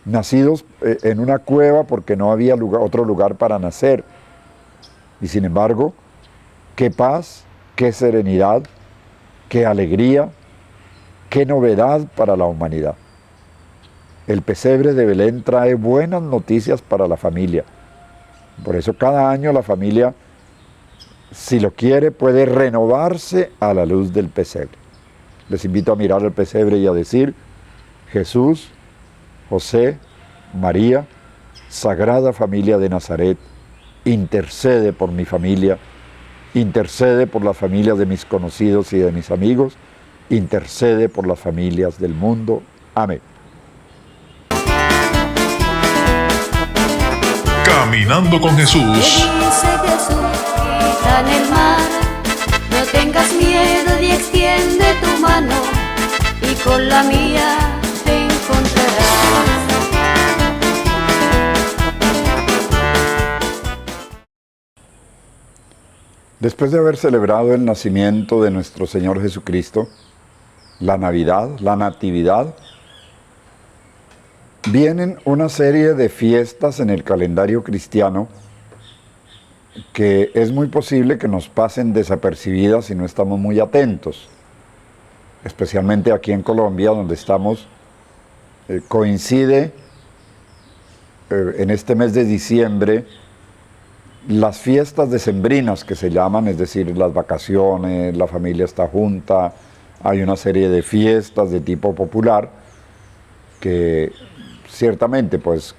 nacidos en una cueva porque no había otro lugar para nacer, y sin embargo, qué paz, qué serenidad, qué alegría, qué novedad para la humanidad. El pesebre de Belén trae buenas noticias para la familia. Por eso cada año la familia, si lo quiere, puede renovarse a la luz del pesebre. Les invito a mirar el pesebre y a decir: Jesús, José, María, Sagrada Familia de Nazaret, intercede por mi familia, intercede por las familias de mis conocidos y de mis amigos, intercede por las familias del mundo. Amén. Caminando con Jesús. Dice Jesús, quita en el mar, no tengas miedo y extiende tu mano, y con la mía te encontrarás. Después de haber celebrado el nacimiento de nuestro Señor Jesucristo, la Navidad, la Natividad, vienen una serie de fiestas en el calendario cristiano que es muy posible que nos pasen desapercibidas si no estamos muy atentos, especialmente aquí en Colombia, donde estamos, coincide en este mes de diciembre las fiestas decembrinas que se llaman, es decir, las vacaciones, la familia está junta, hay una serie de fiestas de tipo popular que ciertamente, pues,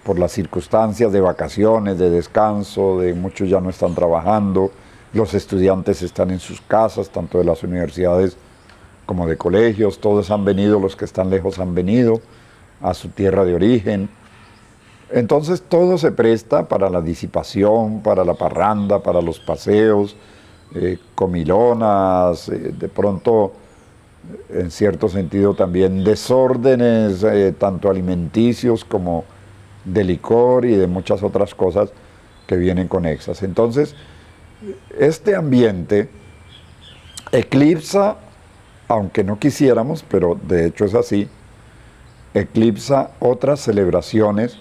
por las circunstancias de vacaciones, de descanso, de muchos ya no están trabajando, los estudiantes están en sus casas, tanto de las universidades como de colegios, todos han venido, los que están lejos han venido a su tierra de origen. Entonces todo se presta para la disipación, para la parranda, para los paseos, comilonas, de pronto, en cierto sentido también desórdenes, tanto alimenticios como de licor y de muchas otras cosas que vienen conexas. Entonces, este ambiente eclipsa, aunque no quisiéramos, pero de hecho es así, eclipsa otras celebraciones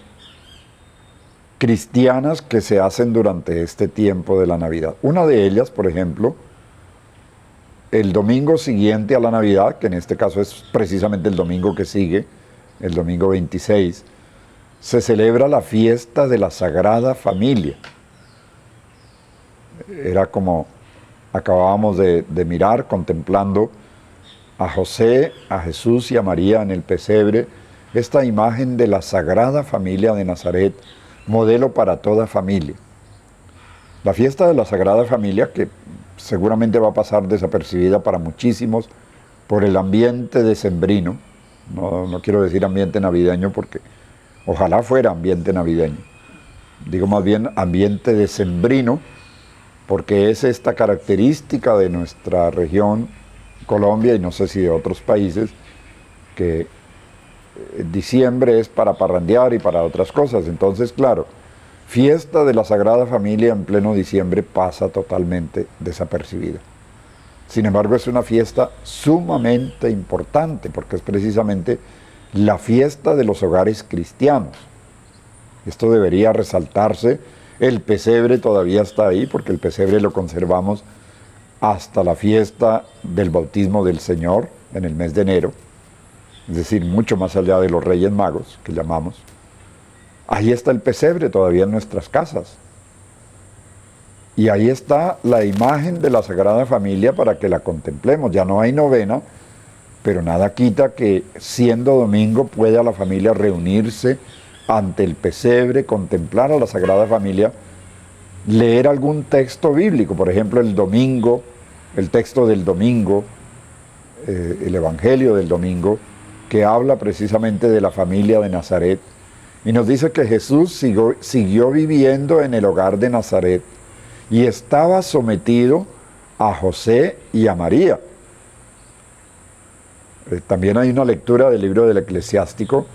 cristianas que se hacen durante este tiempo de la Navidad. Una de ellas, por ejemplo, el domingo siguiente a la Navidad, que en este caso es precisamente el domingo que sigue, el domingo 26, se celebra la fiesta de la Sagrada Familia. Era como acabábamos de mirar, contemplando a José, a Jesús y a María en el pesebre, esta imagen de la Sagrada Familia de Nazaret, modelo para toda familia. La fiesta de la Sagrada Familia, que seguramente va a pasar desapercibida para muchísimos por el ambiente decembrino, no quiero decir ambiente navideño porque ojalá fuera ambiente navideño, digo más bien ambiente decembrino, porque es esta característica de nuestra región, Colombia, y no sé si de otros países, que diciembre es para parrandear y para otras cosas. Entonces, claro, fiesta de la Sagrada Familia en pleno diciembre pasa totalmente desapercibida. Sin embargo, es una fiesta sumamente importante, porque es precisamente la fiesta de los hogares cristianos. Esto debería resaltarse. El pesebre todavía está ahí, porque el pesebre lo conservamos hasta la fiesta del bautismo del Señor en el mes de enero, es decir, mucho más allá de los Reyes Magos, que llamamos. Ahí está el pesebre todavía en nuestras casas. Y ahí está la imagen de la Sagrada Familia para que la contemplemos. Ya no hay novena, pero nada quita que siendo domingo pueda la familia reunirse ante el pesebre, contemplar a la Sagrada Familia, leer algún texto bíblico, por ejemplo el domingo, el texto del domingo, el Evangelio del domingo, que habla precisamente de la familia de Nazaret, y nos dice que Jesús siguió viviendo en el hogar de Nazaret y estaba sometido a José y a María. También hay una lectura del libro del Eclesiástico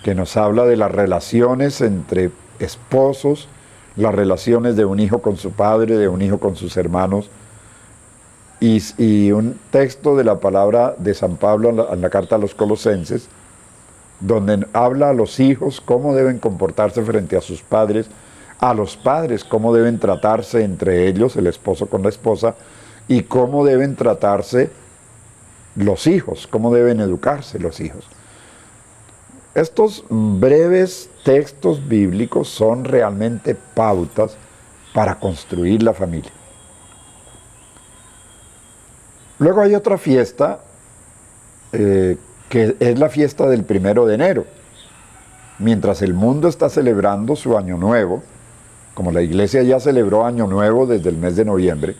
que nos habla de las relaciones entre esposos, las relaciones de un hijo con su padre, de un hijo con sus hermanos, y un texto de la palabra de San Pablo en la carta a los Colosenses, donde habla a los hijos cómo deben comportarse frente a sus padres, a los padres cómo deben tratarse entre ellos, el esposo con la esposa, y cómo deben tratarse los hijos, cómo deben educarse los hijos. Estos breves textos bíblicos son realmente pautas para construir la familia. Luego hay otra fiesta que es la fiesta del 1 de enero. Mientras el mundo está celebrando su Año Nuevo, como la Iglesia ya celebró Año Nuevo desde el mes de noviembre,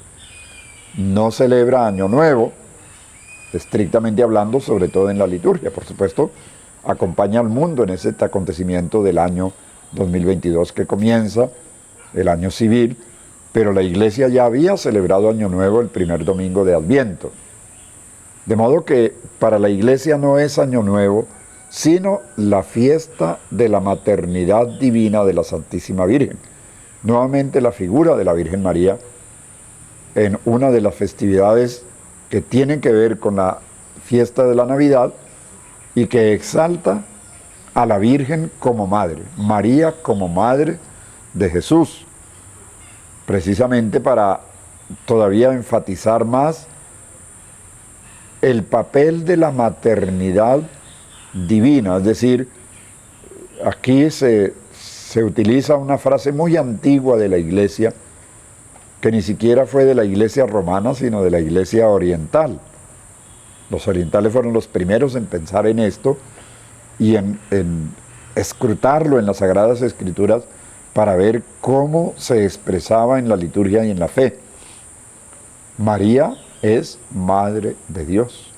no celebra Año Nuevo, estrictamente hablando, sobre todo en la liturgia. Por supuesto, acompaña al mundo en ese acontecimiento del año 2022 que comienza, el año civil, pero la Iglesia ya había celebrado Año Nuevo el primer domingo de Adviento. De modo que para la Iglesia no es Año Nuevo, sino la fiesta de la maternidad divina de la Santísima Virgen. Nuevamente la figura de la Virgen María en una de las festividades que tienen que ver con la fiesta de la Navidad y que exalta a la Virgen como madre, María como madre de Jesús, precisamente para todavía enfatizar más el papel de la maternidad divina. Es decir, aquí se utiliza una frase muy antigua de la Iglesia, que ni siquiera fue de la Iglesia romana, sino de la Iglesia oriental. Los orientales fueron los primeros en pensar en esto y en escrutarlo en las Sagradas Escrituras para ver cómo se expresaba en la liturgia y en la fe. María es Madre de Dios.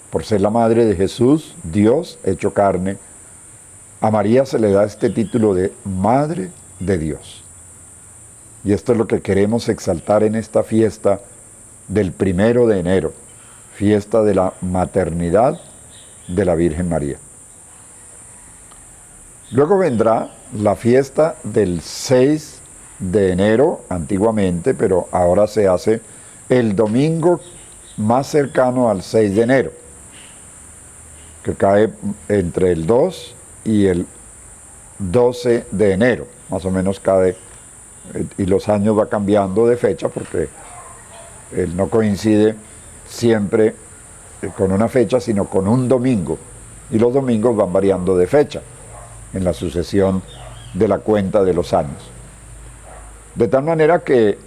Por ser la Madre de Jesús, Dios hecho carne, a María se le da este título de Madre de Dios. Y esto es lo que queremos exaltar en esta fiesta del 1 de enero, fiesta de la maternidad de la Virgen María. Luego vendrá la fiesta del 6 de enero, antiguamente, pero ahora se hace el domingo más cercano al 6 de enero, que cae entre el 2 y el 12 de enero, más o menos cae, y los años va cambiando de fecha porque él no coincide siempre con una fecha, sino con un domingo, y los domingos van variando de fecha en la sucesión de la cuenta de los años. De tal manera que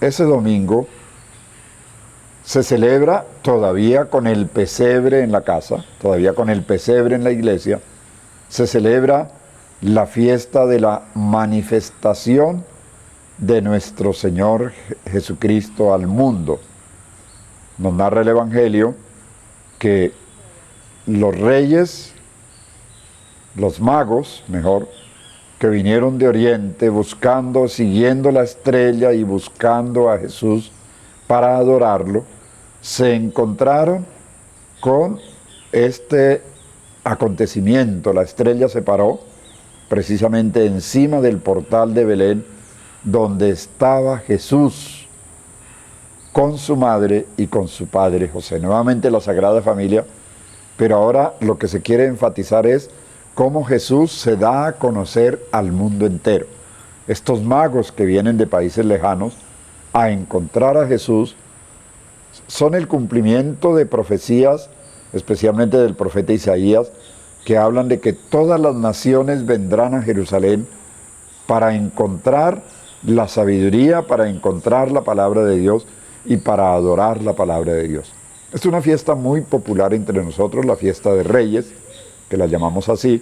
ese domingo se celebra todavía con el pesebre en la casa, todavía con el pesebre en la iglesia, se celebra la fiesta de la manifestación de nuestro Señor Jesucristo al mundo. Nos narra el Evangelio que los reyes, los magos, mejor, que vinieron de Oriente buscando, siguiendo la estrella y buscando a Jesús para adorarlo, se encontraron con este acontecimiento. La estrella se paró precisamente encima del portal de Belén, donde estaba Jesús con su madre y con su padre José. Nuevamente la Sagrada Familia, pero ahora lo que se quiere enfatizar es cómo Jesús se da a conocer al mundo entero. Estos magos que vienen de países lejanos a encontrar a Jesús son el cumplimiento de profecías, especialmente del profeta Isaías, que hablan de que todas las naciones vendrán a Jerusalén para encontrar la sabiduría, para encontrar la palabra de Dios y para adorar la palabra de Dios. Es una fiesta muy popular entre nosotros, la fiesta de Reyes, que la llamamos así,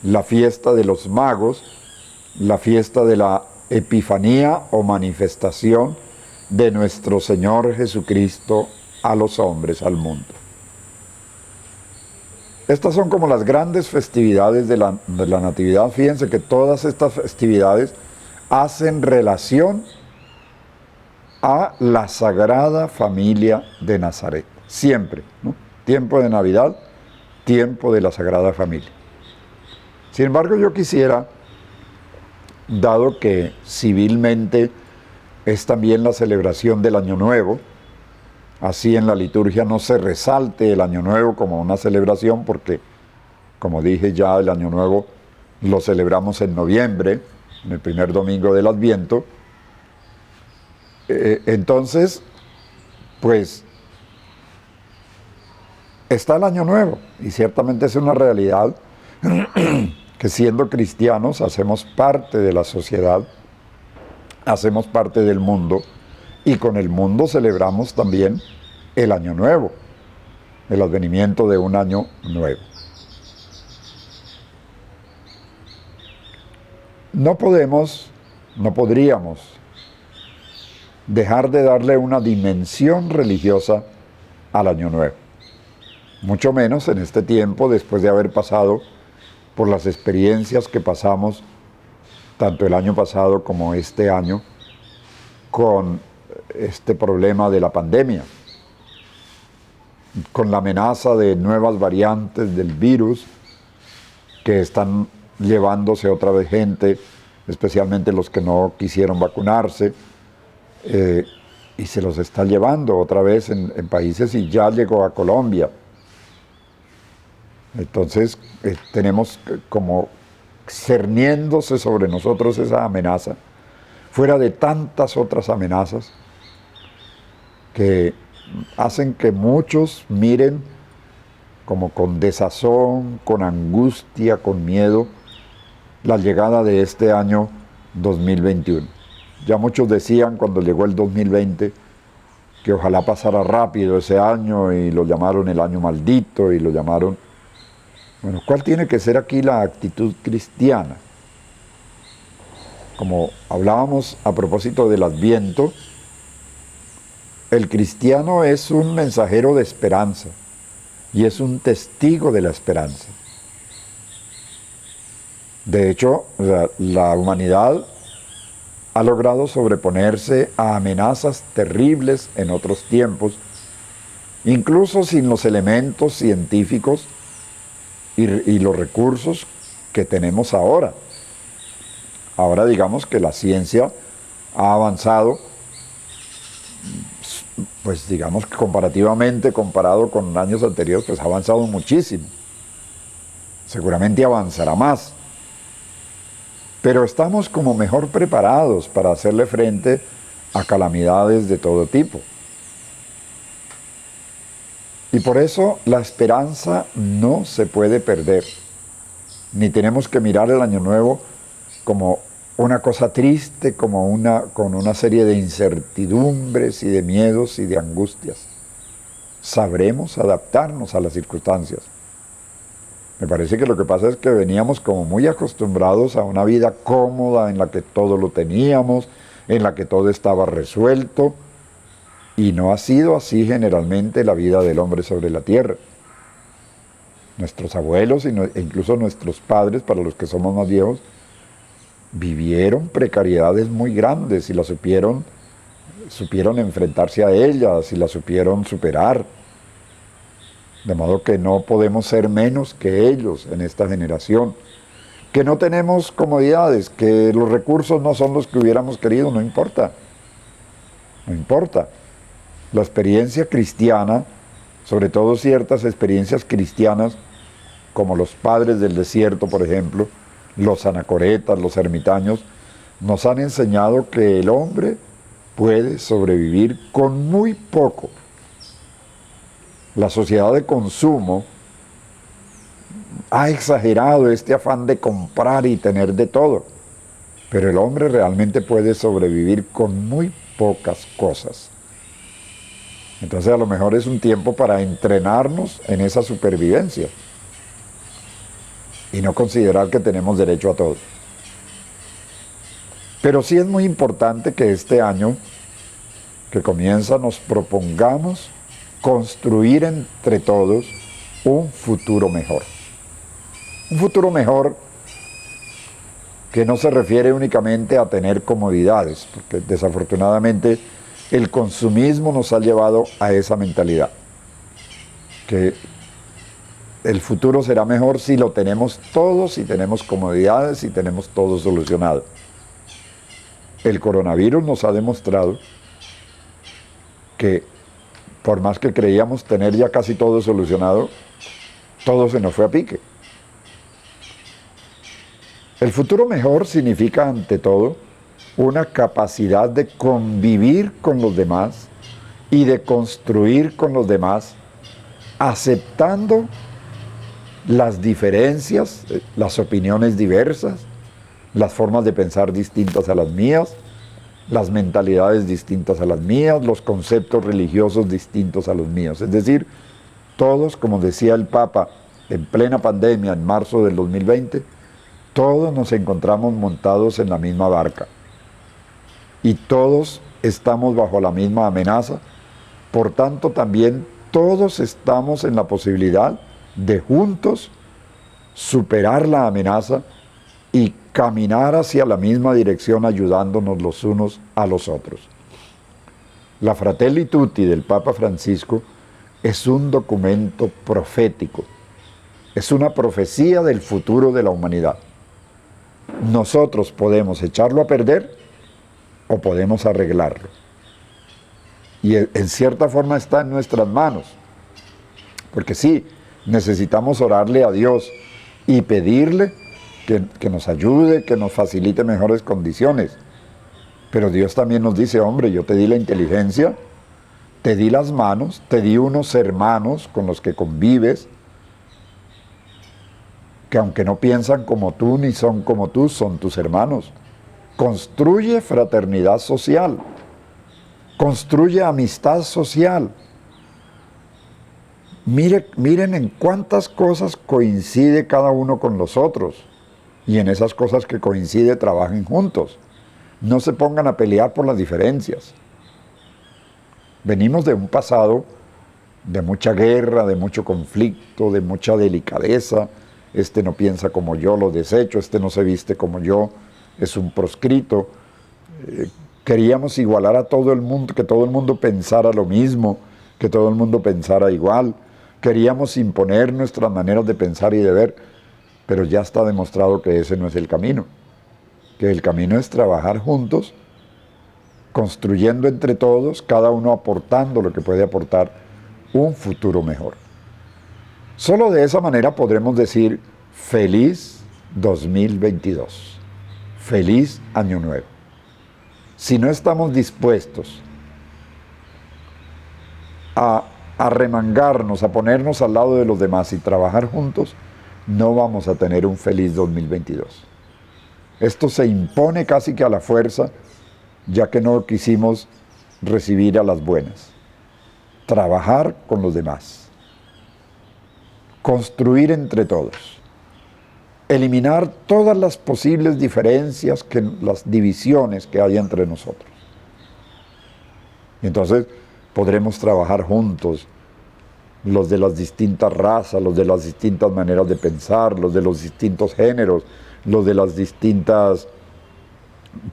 la fiesta de los magos, la fiesta de la Epifanía o manifestación de nuestro Señor Jesucristo a los hombres, al mundo. Estas son como las grandes festividades de la Natividad. Fíjense que todas estas festividades hacen relación a la Sagrada Familia de Nazaret. Siempre, ¿no? Tiempo de Navidad, tiempo de la Sagrada Familia. Sin embargo, yo quisiera, dado que civilmente es también la celebración del Año Nuevo, así en la liturgia no se resalte el Año Nuevo como una celebración, porque, como dije ya, el Año Nuevo lo celebramos en noviembre, en el primer domingo del Adviento. Entonces, pues, está el Año Nuevo, y ciertamente es una realidad que siendo cristianos hacemos parte de la sociedad, hacemos parte del mundo, y con el mundo celebramos también el Año Nuevo, el advenimiento de un año nuevo. No podríamos dejar de darle una dimensión religiosa al Año Nuevo, mucho menos en este tiempo, después de haber pasado por las experiencias que pasamos tanto el año pasado como este año con este problema de la pandemia, con la amenaza de nuevas variantes del virus que están llevándose otra vez gente, especialmente los que no quisieron vacunarse, y se los está llevando otra vez en países, y ya llegó a Colombia. Entonces tenemos como cerniéndose sobre nosotros esa amenaza, fuera de tantas otras amenazas que hacen que muchos miren como con desazón, con angustia, con miedo, la llegada de este año 2021. Ya muchos decían cuando llegó el 2020 que ojalá pasara rápido ese año, y lo llamaron el año maldito, y lo llamaron... Bueno, ¿cuál tiene que ser aquí la actitud cristiana? Como hablábamos a propósito del Adviento, el cristiano es un mensajero de esperanza y es un testigo de la esperanza. De hecho, la humanidad ha logrado sobreponerse a amenazas terribles en otros tiempos, incluso sin los elementos científicos y los recursos que tenemos ahora. Ahora digamos que la ciencia ha avanzado, pues digamos que comparativamente, comparado con años anteriores, pues ha avanzado muchísimo. Seguramente avanzará más. Pero estamos como mejor preparados para hacerle frente a calamidades de todo tipo. Y por eso la esperanza no se puede perder. Ni tenemos que mirar el Año Nuevo como una cosa triste, como con una serie de incertidumbres y de miedos y de angustias. Sabremos adaptarnos a las circunstancias. Me parece que lo que pasa es que veníamos como muy acostumbrados a una vida cómoda en la que todo lo teníamos, en la que todo estaba resuelto, y no ha sido así generalmente la vida del hombre sobre la tierra. Nuestros abuelos e incluso nuestros padres, para los que somos más viejos, vivieron precariedades muy grandes y las supieron enfrentarse a ellas y las supieron superar. De modo que no podemos ser menos que ellos en esta generación. Que no tenemos comodidades, que los recursos no son los que hubiéramos querido, no importa. No importa. La experiencia cristiana, sobre todo ciertas experiencias cristianas, como los padres del desierto, por ejemplo, los anacoretas, los ermitaños, nos han enseñado que el hombre puede sobrevivir con muy poco. La sociedad de consumo ha exagerado este afán de comprar y tener de todo, pero el hombre realmente puede sobrevivir con muy pocas cosas. Entonces a lo mejor es un tiempo para entrenarnos en esa supervivencia y no considerar que tenemos derecho a todo. Pero sí es muy importante que este año que comienza nos propongamos construir entre todos un futuro mejor. Un futuro mejor que no se refiere únicamente a tener comodidades, porque desafortunadamente el consumismo nos ha llevado a esa mentalidad, que el futuro será mejor si lo tenemos todo, si tenemos comodidades, si tenemos todo solucionado. El coronavirus nos ha demostrado que por más que creíamos tener ya casi todo solucionado, todo se nos fue a pique. El futuro mejor significa, ante todo, una capacidad de convivir con los demás y de construir con los demás, aceptando las diferencias, las opiniones diversas, las formas de pensar distintas a las mías, las mentalidades distintas a las mías, los conceptos religiosos distintos a los míos. Es decir, todos, como decía el Papa en plena pandemia en marzo del 2020, todos nos encontramos montados en la misma barca y todos estamos bajo la misma amenaza. Por tanto, también todos estamos en la posibilidad de juntos superar la amenaza y caminar hacia la misma dirección, ayudándonos los unos a los otros. La Fratelli Tutti del Papa Francisco es un documento profético, es una profecía del futuro de la humanidad. Nosotros podemos echarlo a perder o podemos arreglarlo. Y en cierta forma está en nuestras manos, porque sí, necesitamos orarle a Dios y pedirle que nos ayude, que nos facilite mejores condiciones. Pero Dios también nos dice, hombre, yo te di la inteligencia, te di las manos, te di unos hermanos con los que convives, que aunque no piensan como tú ni son como tú, son tus hermanos. Construye fraternidad social, construye amistad social. Miren en cuántas cosas coincide cada uno con los otros, y en esas cosas que coincide trabajen juntos. No se pongan a pelear por las diferencias. Venimos de un pasado de mucha guerra, de mucho conflicto, de mucha delicadeza. Este no piensa como yo, lo desecho. Este no se viste como yo, es un proscrito. Queríamos igualar a todo el mundo, que todo el mundo pensara lo mismo, que todo el mundo pensara igual. Queríamos imponer nuestras maneras de pensar y de ver, pero ya está demostrado que ese no es el camino. Que el camino es trabajar juntos, construyendo entre todos, cada uno aportando lo que puede aportar, un futuro mejor. Solo de esa manera podremos decir feliz 2022, feliz año nuevo. Si no estamos dispuestos a remangarnos, a ponernos al lado de los demás y trabajar juntos, no vamos a tener un feliz 2022. Esto se impone casi que a la fuerza, ya que no quisimos recibir a las buenas. Trabajar con los demás. Construir entre todos. Eliminar todas las posibles diferencias, las divisiones que hay entre nosotros. Y entonces podremos trabajar juntos, los de las distintas razas, los de las distintas maneras de pensar, los de los distintos géneros, los de las distintas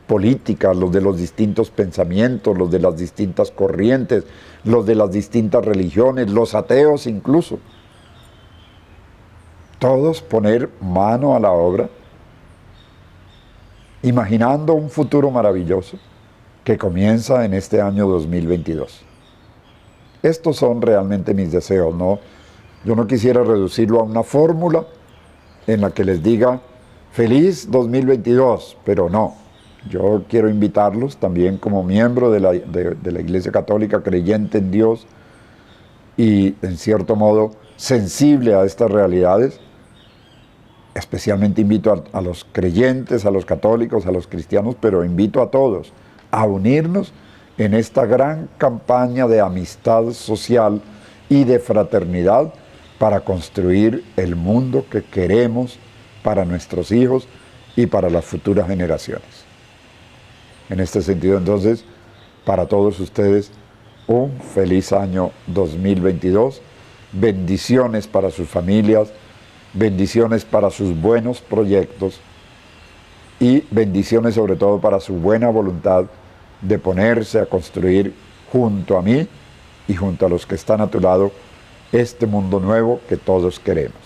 políticas, los de los distintos pensamientos, los de las distintas corrientes, los de las distintas religiones, los ateos incluso. Todos poner mano a la obra, imaginando un futuro maravilloso que comienza en este año 2022. Estos son realmente mis deseos, ¿no? Yo no quisiera reducirlo a una fórmula en la que les diga feliz 2022, pero no. Yo quiero invitarlos también como miembro de la Iglesia Católica, creyente en Dios y en cierto modo sensible a estas realidades. Especialmente invito a los creyentes, a los católicos, a los cristianos, pero invito a todos a unirnos en esta gran campaña de amistad social y de fraternidad para construir el mundo que queremos para nuestros hijos y para las futuras generaciones. En este sentido, entonces, para todos ustedes, un feliz año 2022, bendiciones para sus familias, bendiciones para sus buenos proyectos y bendiciones sobre todo para su buena voluntad de ponerse a construir junto a mí y junto a los que están a tu lado este mundo nuevo que todos queremos.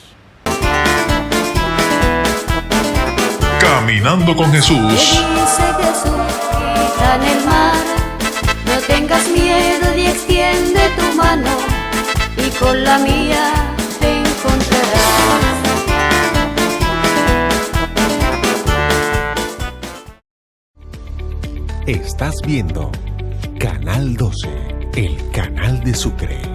Caminando con Jesús. Dice Jesús, quita en el mar, no tengas miedo y extiende tu mano, y con la mía te encontrarás. Estás viendo Canal 12, el canal de Sucre.